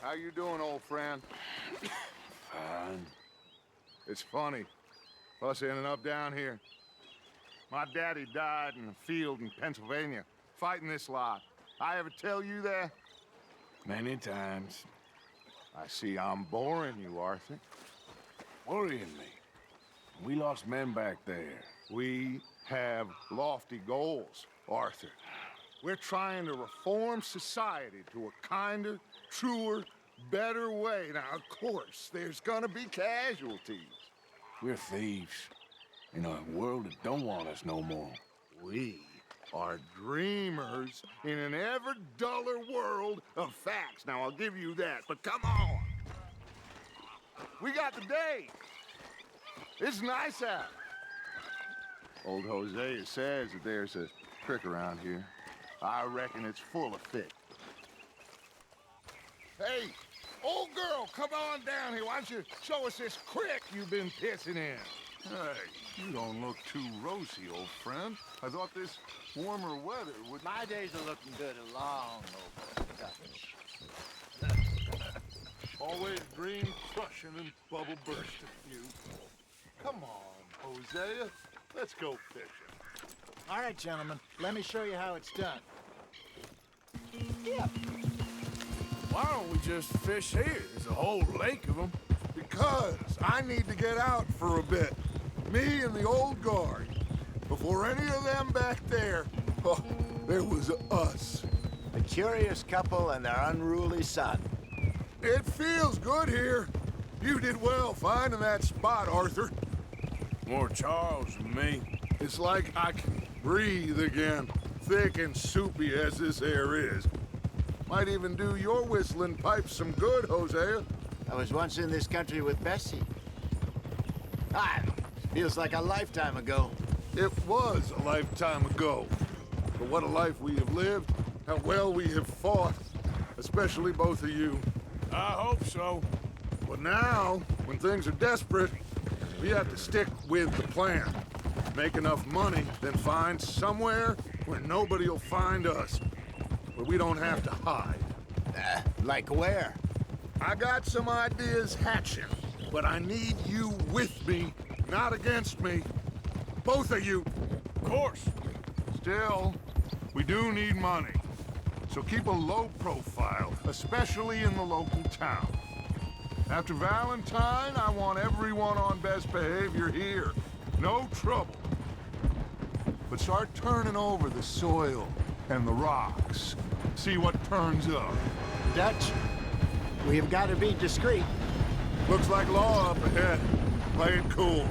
How you doing, old friend? Fine. It's funny, us ending up down here. My daddy died in a field in Pennsylvania, fighting this lot. I ever tell you that? Many times. I see I'm boring you, Arthur. Worrying me. We lost men back there. We have lofty goals, Arthur. We're trying to reform society to a kinder, truer, better way. Now, of course, there's gonna be casualties. We're thieves. In a world that don't want us no more. We are dreamers in an ever duller world of facts. Now, I'll give you that, but come on. We got the day. It's nice out. Old Hosea says that there's a creek around here. I reckon it's full of fish. Hey, old girl, come on down here. Why don't you show us this creek you've been pissing in? Hey, you don't look too rosy, old friend. I thought this warmer weather would... My days are looking good and long over. Always dream crushing and bubble bursting, you. Come on, Hosea. Let's go fishing. All right, gentlemen. Let me show you how it's done. Why don't we just fish here? There's a whole lake of them. Because I need to get out for a bit. Me and the old guard. Before any of them back there, oh, there was us. A curious couple and their unruly son. It feels good here. You did well finding that spot, Arthur. More Charles than me. It's like I can breathe again, thick and soupy as this air is. Might even do your whistling pipes some good, Hosea. I was once in this country with Bessie. Feels like a lifetime ago. It was a lifetime ago. But what a life we have lived, how well we have fought, especially both of you. I hope so. But now, when things are desperate, we have to stick with the plan. Make enough money, then find somewhere where nobody will find us. Where we don't have to hide. Like where? I got some ideas hatching, but I need you with me, not against me. Both of you. Of course. Still, we do need money. So keep a low profile, especially in the local town. After Valentine, I want everyone on best behavior here. No trouble. But start turning over the soil and the rocks. See what turns up. Dutch, we have got to be discreet. Looks like law up ahead. Play it cool.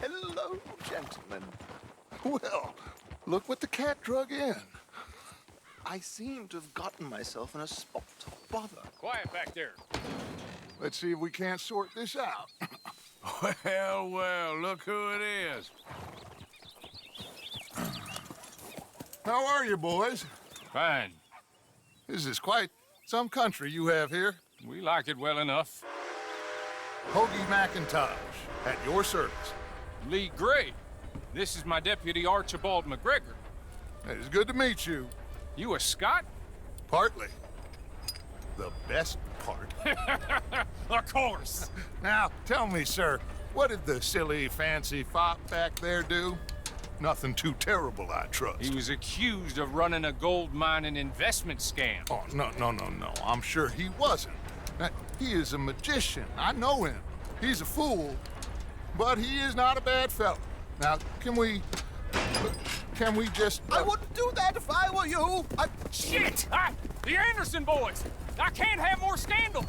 Hello, gentlemen. Well, look what the cat drug in. I seem to have gotten myself in a spot of bother. Quiet back there. Let's see if we can't sort this out. Well, look who it is. How are you, boys? Fine. This is quite some country you have here. We like it well enough. Hoagie McIntosh, at your service. Lee Gray. This is my deputy Archibald McGregor. It is good to meet you. You a Scot? Partly. The best part. Of course. Now, tell me, sir, what did the silly, fancy fop back there do? Nothing too terrible, I trust. He was accused of running a gold mining investment scam. Oh, no. I'm sure he wasn't. He is a magician. I know him. He's a fool. But he is not a bad fellow. Now, can we just... I wouldn't do that if I were you. Shit! The Anderson boys! I can't have more scandal!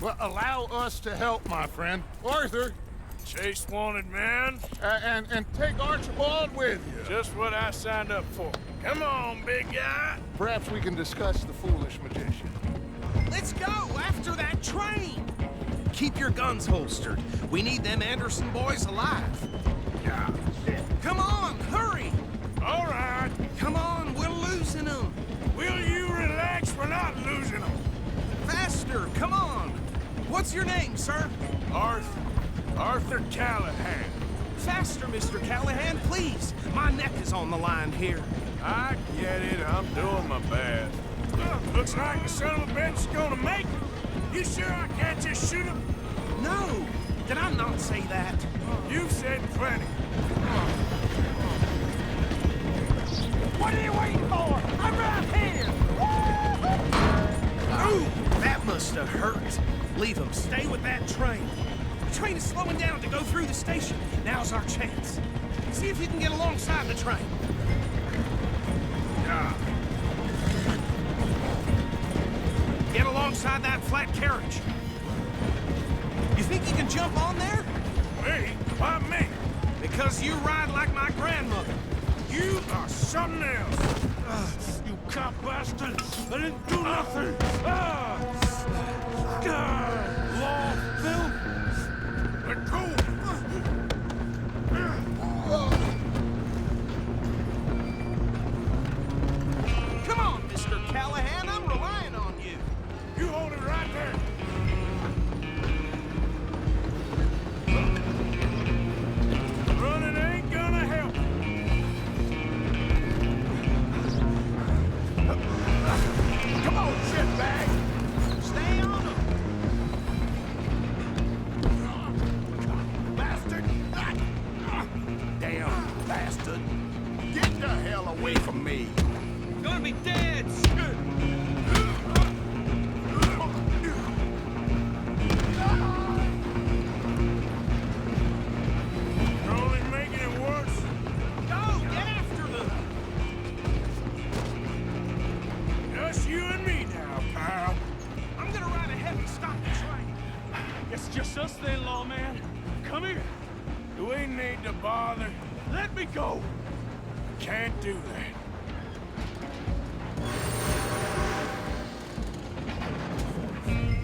Well, allow us to help, my friend. Arthur, Chase wanted man. and take Archibald with you. Just what I signed up for. Come on, big guy. Perhaps we can discuss the foolish magician. Let's go after that train! Keep your guns holstered. We need them Anderson boys alive. Yeah. Come on, hurry! All right. Come on, we're losing them. Will you relax? We're not losing them. Faster, come on! We're What's your name, sir? Arthur Callahan. Faster, Mr. Callahan, please. My neck is on the line here. I get it. I'm doing my best. Looks like the son of a bitch is gonna make it. You sure I can't just shoot him? No! Did I not say that? You've said plenty. What are you waiting for? I'm right here! Ooh, that must have hurt. Leave him. Stay with that train. The train is slowing down to go through the station. Now's our chance. See if you can get alongside the train. Get alongside that flat carriage. You think you can jump on there? Me? Why me? Because you ride like my grandmother. You are something else. You cop bastard! I didn't do nothing! Law, Bill? Let go. Come on, Mr. Callahan, I'm relying on you. You hold it right there. Running ain't gonna help. Come on, shitbag! Stay on him. Bastard! Damn bastard. Get the hell away from me! Gonna be dead. You're only making it worse. Go, get after them. Just you and me now, pal. I'm gonna ride ahead and stop the train. It's just us then, lawman. Come here. Do we need to bother? Let me go. Can't do that.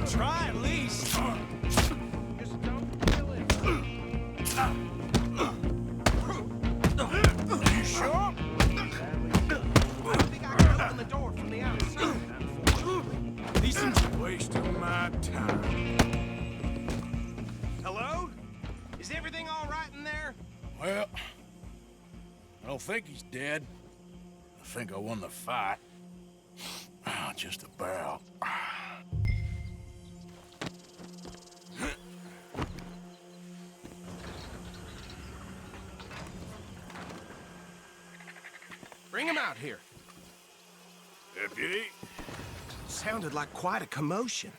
Try at least. Just don't kill him. You sure? I think I can open the door from the outside. Decent wasting my time. Hello? Is everything all right in there? Well, I don't think he's dead. I think I won the fight. Just about. Bring him out here. Deputy, Sounded like quite a commotion.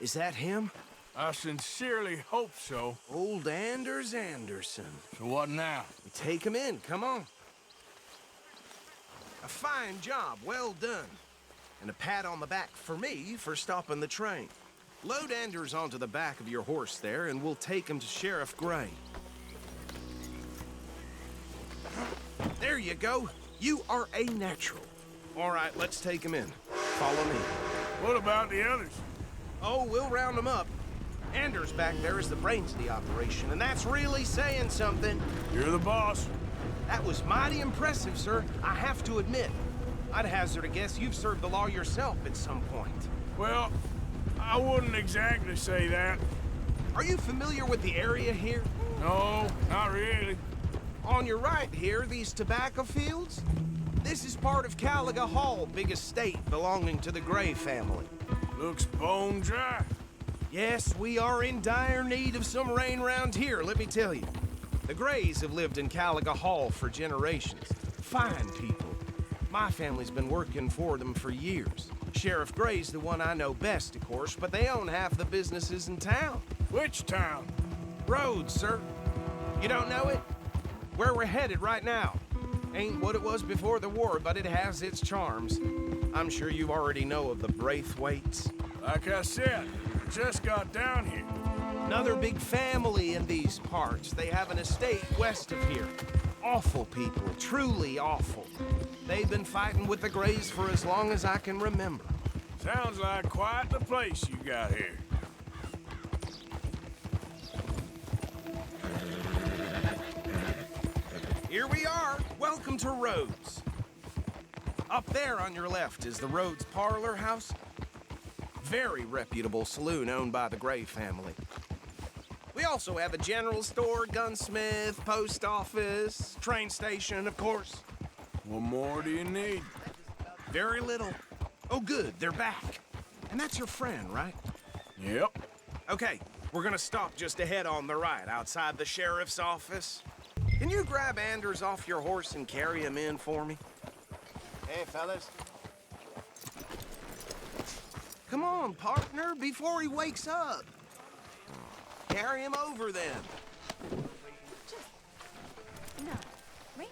Is that him? I sincerely hope so. Old Anders Anderson. So what now? Take him in, come on. A fine job, well done. And a pat on the back for me for stopping the train. Load Anders onto the back of your horse there, and we'll take him to Sheriff Gray. There you go. You are a natural. All right, let's take him in. Follow me. What about the others? Oh, we'll round them up. Anders back there is the brains of the operation, and that's really saying something. You're the boss. That was mighty impressive, sir. I have to admit. I'd hazard a guess you've served the law yourself at some point. Well, I wouldn't exactly say that. Are you familiar with the area here? No, not really. On your right here, these tobacco fields? This is part of Caliga Hall, big estate belonging to the Gray family. Looks bone dry. Yes, we are in dire need of some rain round here, let me tell you. The Grays have lived in Caliga Hall for generations. Fine people. My family's been working for them for years. Sheriff Gray's the one I know best, of course, but they own half the businesses in town. Which town? Rhodes, sir. You don't know it? Where we're headed right now. Ain't what it was before the war, but it has its charms. I'm sure you already know of the Braithwaites. Like I said, just got down here. Another big family in these parts. They have an estate west of here. Awful people, truly awful. They've been fighting with the Grays for as long as I can remember. Sounds like quite the place you got here. Here we are. Welcome to Rhodes. Up there on your left is the Rhodes Parlor House. Very reputable saloon owned by the Gray family. We also have a general store, gunsmith, post office, train station, of course. What more do you need? Very little. Oh, good, they're back. And that's your friend, right? Yep. Okay, we're gonna stop just ahead on the right, outside the sheriff's office. Can you grab Anders off your horse and carry him in for me? Hey, fellas. Come on, partner, before he wakes up. Carry him over, then. No. Wait.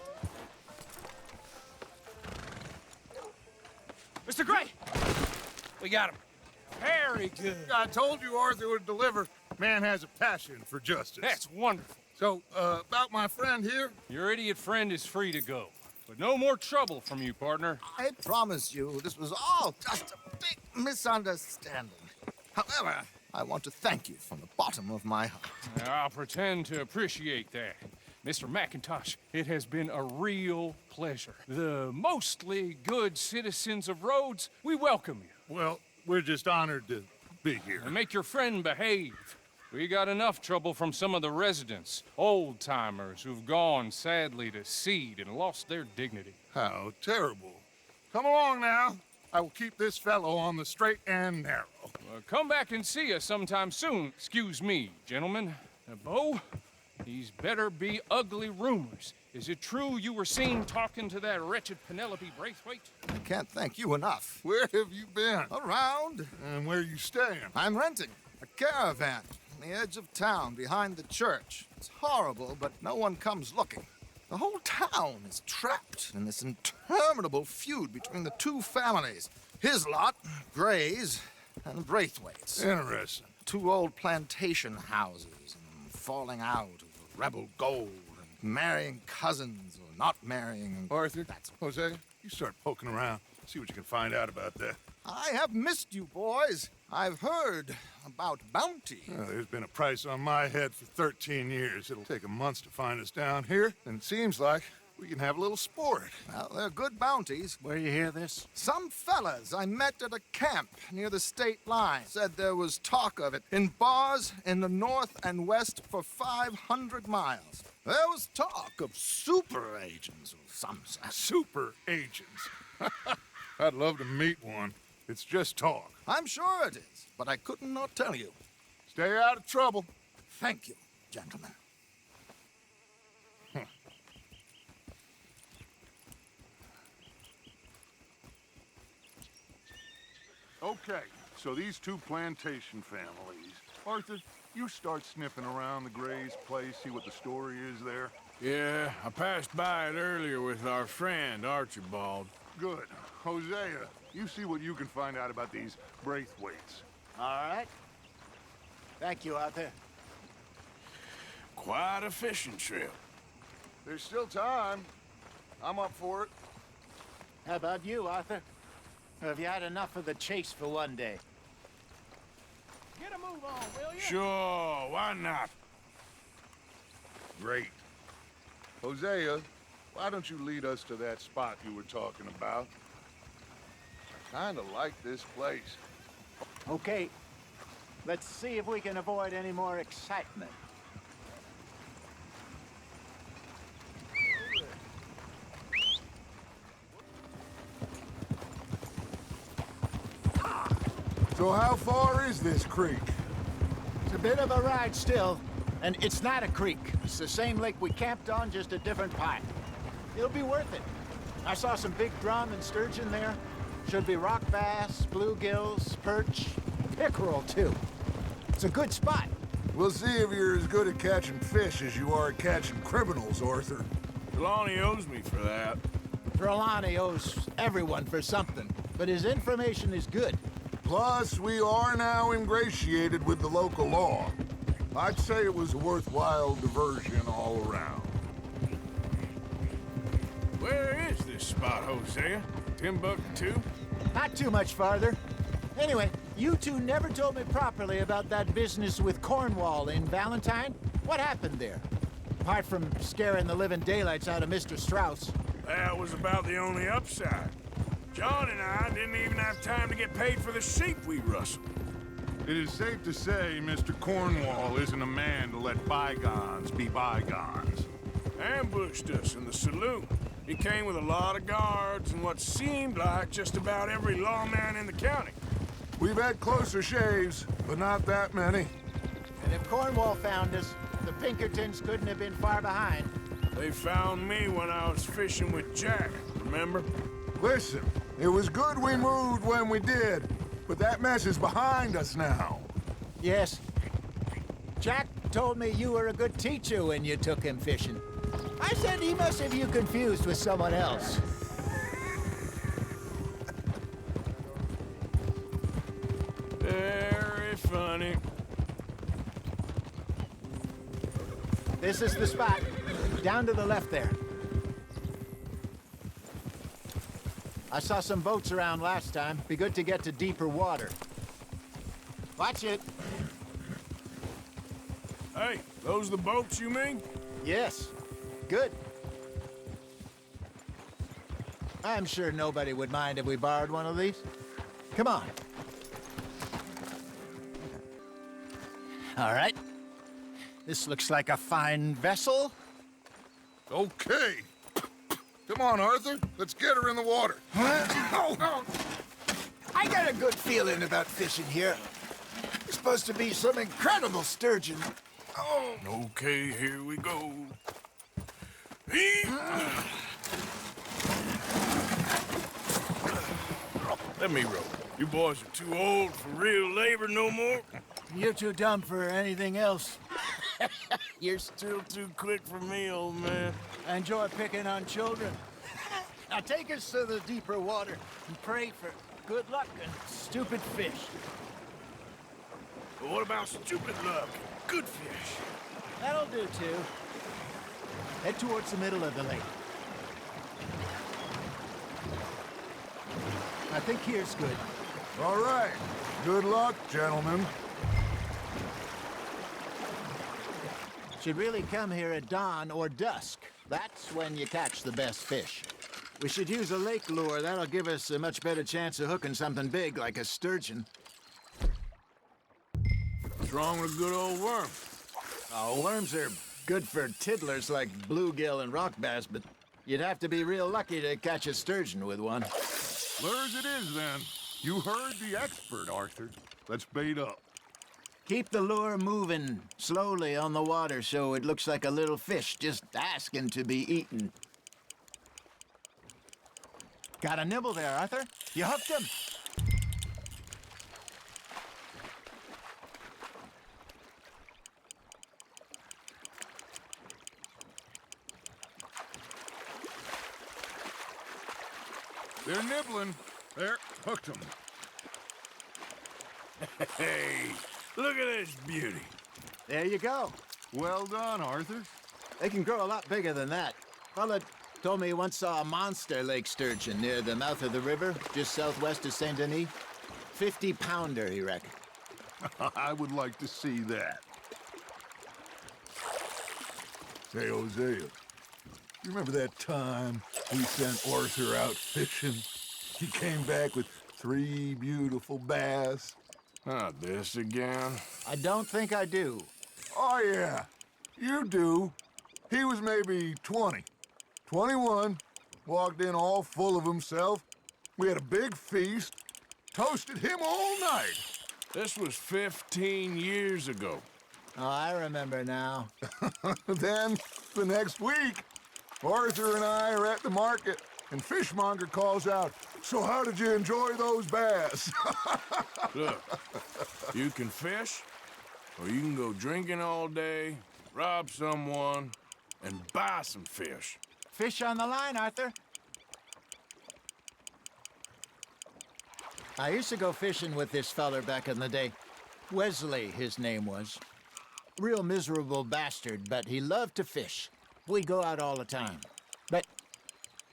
Mr. Gray! We got him. Very good. I told you Arthur would deliver. Man has a passion for justice. That's wonderful. So, about my friend here? Your idiot friend is free to go. But no more trouble from you, partner. I promise you, this was all just a big misunderstanding. However, I want to thank you from the bottom of my heart. I'll pretend to appreciate that. Mr. McIntosh, it has been a real pleasure. The mostly good citizens of Rhodes, we welcome you. Well, we're just honored to be here. And make your friend behave. We got enough trouble from some of the residents, old-timers who've gone, sadly, to seed and lost their dignity. How terrible. Come along now. I will keep this fellow on the straight and narrow. Come back and see us sometime soon. Excuse me, gentlemen. Bo, these better be ugly rumors. Is it true you were seen talking to that wretched Penelope Braithwaite? I can't thank you enough. Where have you been? Around, And where you staying? I'm renting a caravan on the edge of town behind the church. It's horrible, but no one comes looking. The whole town is trapped in this interminable feud between the two families. His lot, Gray's, and Braithwaite's. Interesting. Two old plantation houses and falling out over rebel gold and marrying cousins or not marrying. Arthur, That's Jose, you start poking around. See what you can find out about that. I have missed you, boys. I've heard about bounty. Well, there's been a price on my head for 13 years. It'll take a month to find us down here, and it seems like we can have a little sport. Well, they're good bounties. Where you hear this? Some fellas I met at a camp near the state line said there was talk of it in bars in the north and west for 500 miles. There was talk of super agents of some sort. Super agents. I'd love to meet one. It's just talk. I'm sure it is, but I couldn't not tell you. Stay out of trouble. Thank you, gentlemen. Okay, so these two plantation families. Arthur, you start sniffing around the Gray's place, see what the story is there. Yeah, I passed by it earlier with our friend, Archibald. Good. Hosea, you see what you can find out about these Braithwaites. All right. Thank you, Arthur. Quite a fishing trip. There's still time. I'm up for it. How about you, Arthur? Or have you had enough of the chase for one day? Get a move on, will you? Sure, why not? Great. Hosea, why don't you lead us to that spot you were talking about? I kinda like this place. Okay. Let's see if we can avoid any more excitement. So how far is this creek? It's a bit of a ride still, and it's not a creek. It's the same lake we camped on, just a different part. It'll be worth it. I saw some big drum and sturgeon there. Should be rock bass, bluegills, perch, pickerel too. It's a good spot. We'll see if you're as good at catching fish as you are at catching criminals, Arthur. Trelawney owes me for that. Trelawney owes everyone for something, but his information is good. Plus, we are now ingratiated with the local law. I'd say it was a worthwhile diversion all around. Where is this spot, Hosea? Timbuktu? Not too much farther. Anyway, you two never told me properly about that business with Cornwall in Valentine. What happened there? Apart from scaring the living daylights out of Mr. Strauss. That was about the only upside. John and I didn't even have time to get paid for the sheep we rustled. It is safe to say Mr. Cornwall isn't a man to let bygones be bygones. Ambushed us in the saloon. He came with a lot of guards and what seemed like just about every lawman in the county. We've had closer shaves, but not that many. And if Cornwall found us, the Pinkertons couldn't have been far behind. They found me when I was fishing with Jack, remember? Listen, it was good we moved when we did, but that mess is behind us now. Yes. Jack told me you were a good teacher when you took him fishing. I said he must have you confused with someone else. Very funny. This is the spot. Down to the left there. I saw some boats around last time. Be good to get to deeper water. Watch it. Hey, those the boats you mean? Yes. Good. I'm sure nobody would mind if we borrowed one of these. Come on. All right. This looks like a fine vessel. Okay. Come on, Arthur. Let's get her in the water. I got a good feeling about fishing here. There's supposed to be some incredible sturgeon. Okay, here we go. Let me row. You boys are too old for real labor no more. You're too dumb for anything else. You're still too quick for me, old man. I enjoy picking on children. Now take us to the deeper water and pray for good luck and stupid fish. But what about stupid luck? Good fish. That'll do, too. Head towards the middle of the lake. I think here's good. All right. Good luck, gentlemen. Should really come here at dawn or dusk. That's when you catch the best fish. We should use a lake lure. That'll give us a much better chance of hooking something big like a sturgeon. What's wrong with a good old worm? Oh, worms are good for tiddlers like bluegill and rock bass, but you'd have to be real lucky to catch a sturgeon with one. Lures it is, then. You heard the expert, Arthur. Let's bait up. Keep the lure moving slowly on the water so it looks like a little fish just asking to be eaten. Got a nibble there, Arthur. You hooked him. They're nibbling. There, hooked them. Hey, look at this beauty. There you go. Well done, Arthur. They can grow a lot bigger than that. Fella told me he once saw a monster lake sturgeon near the mouth of the river, just southwest of Saint Denis. 50-pounder, he reckoned. I would like to see that. Say, Hosea, you remember that time we sent Arthur out fishing? He came back with 3 beautiful bass. Not this again. I don't think I do. Oh, yeah, you do. He was maybe 20, 21, walked in all full of himself. We had a big feast, toasted him all night. This was 15 years ago. Oh, I remember now. Then, the next week, Arthur and I are at the market, and Fishmonger calls out, "So how did you enjoy those bass?" Look, you can fish, or you can go drinking all day, rob someone, and buy some fish. Fish on the line, Arthur. I used to go fishing with this feller back in the day. Wesley, his name was. Real miserable bastard, but he loved to fish. We'd go out all the time. But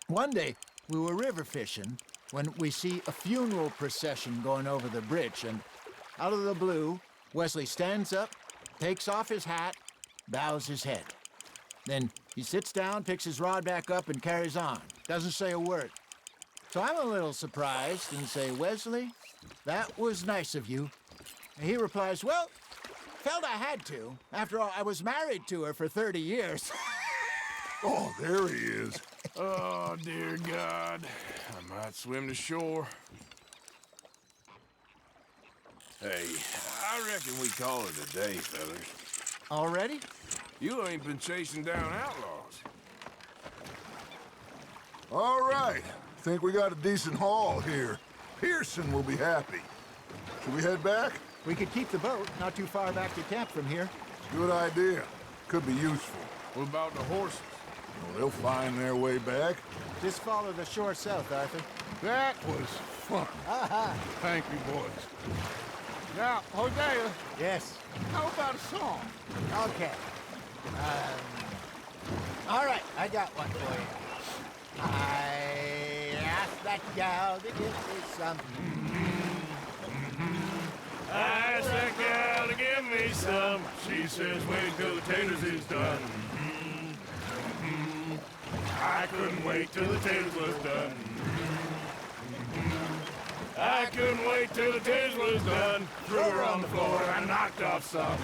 one day, we were river fishing when we see a funeral procession going over the bridge, and out of the blue, Wesley stands up, takes off his hat, bows his head. Then he sits down, picks his rod back up, and carries on. Doesn't say a word. So I'm a little surprised and say, Wesley, that was nice of you. And he replies, well, felt I had to. After all, I was married to her for 30 years. Oh, there he is. Oh, dear God. I might swim to shore. Hey, I reckon we call it a day, fellas. Already? You ain't been chasing down outlaws. All right. Think we got a decent haul here. Pearson will be happy. Should we head back? We could keep the boat not too far back to camp from here. Good idea. Could be useful. What about the horses? Well, they'll find their way back. Just follow the shore south, Arthur. That was fun. Thank you, boys. Now, Hosea, Yes. how about a song? Okay. All right, I got one for you. I asked that gal to give me some. I asked that gal to give me some. She says, wait till the taters is done. I couldn't wait till the taters was done. I couldn't wait till the taters was done. Threw her on the floor and knocked off some.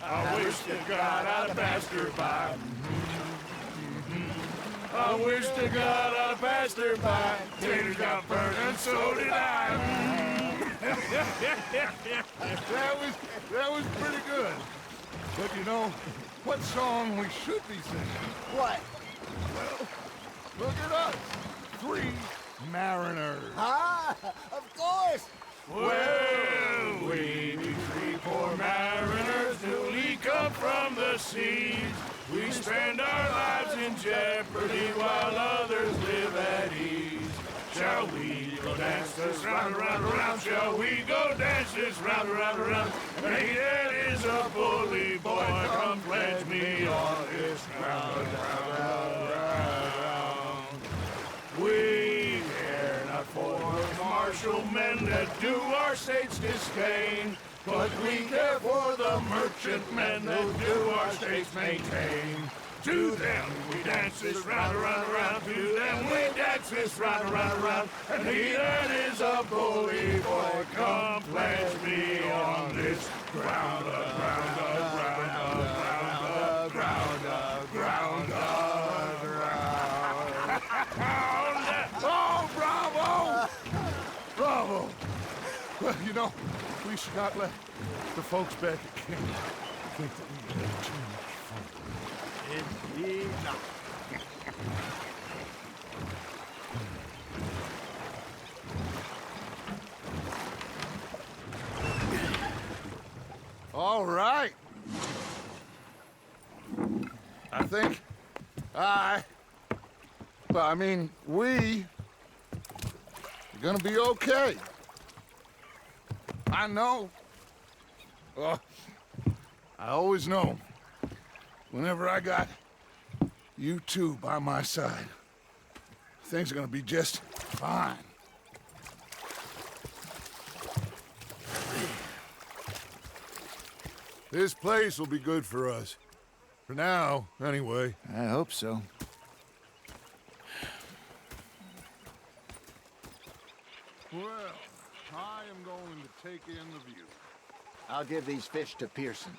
I wish to God I'd have passed her by. I wish to God I'd have passed her by. Taters got burned and so did I. That was pretty good. But you know, what song we should be singing? What? Look at us. 3 mariners. Ah, of course. Well, we be 3 poor mariners newly come from the seas. We spend our lives in jeopardy while others live at ease. Shall we go dance this round, around, around? Shall we go dance this round, around, around? Hey, that is a bully boy. Come pledge me on this round, round, round. We care not for the martial men that do our state's disdain, but we care for the merchantmen that do our states maintain. To them we dance this round, around, around. To them we dance this round, around, around. And he that is a bully boy, come pledge me on this ground, ground, ground, ground, ground, ground, ground. Oh, bravo! Bravo! Well, you know, we should not let the folks back at camp think that we had too much fun. Indeed not. All right. I think we are gonna be okay. I know. I always know. Whenever I got you two by my side, things are gonna be just fine. This place will be good for us. For now, anyway. I hope so. Well, I am going to take in the view. I'll give these fish to Pearson.